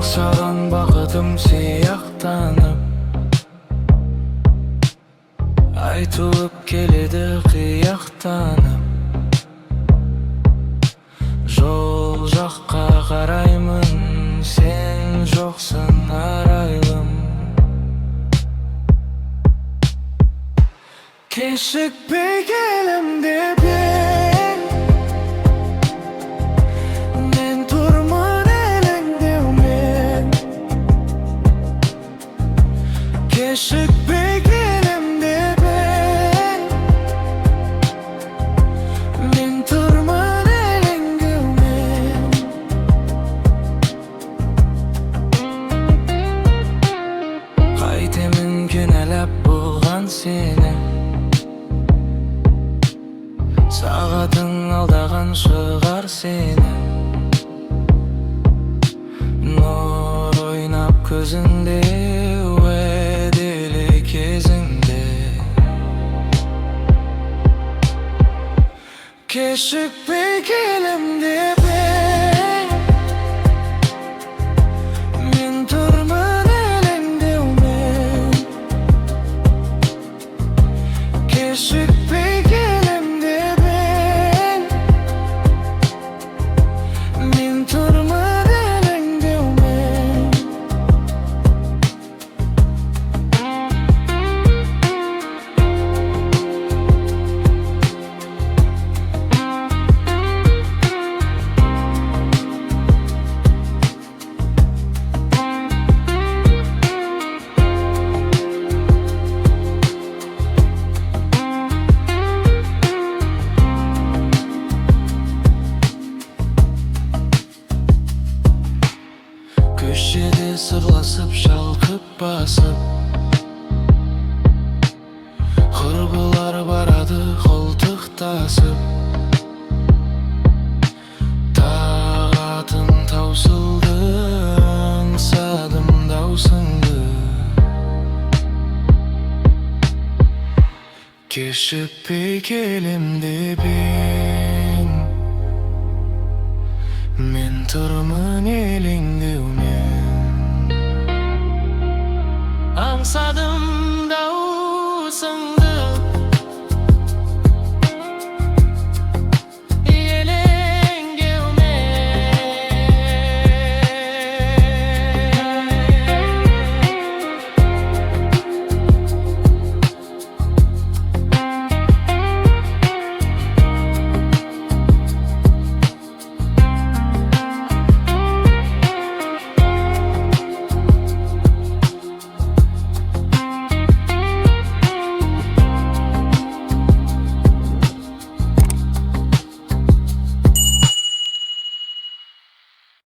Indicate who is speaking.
Speaker 1: Аңсаған бақытым сияқтанып, айтылып келеді қияқтанып. Жол жаққа қараймын, сен жоқсың арайлым. Кешікпей келем деп ең, мен тұрмын елеңдеумен. Кешікпей келем деп ең, мен тұрмын елеңдеумен. Қайтемін кінәлап бұған сені, сағатың алдаған шығар сені. Нұр ойнап көзіңде, уәделі кезіңде. Кешікпей келем деп ең, мен тұрмын елеңдеумен. Кешікпей келем деп ең, мен тұрмын елеңдеумен. Көшеде сырласып, шалқып басып, құрбылар барады қолтықтасып. Тағатым таусылды, аңсадым даусыңды. Кешікпей келем деп ең, мен тұрмын елеңдеумен.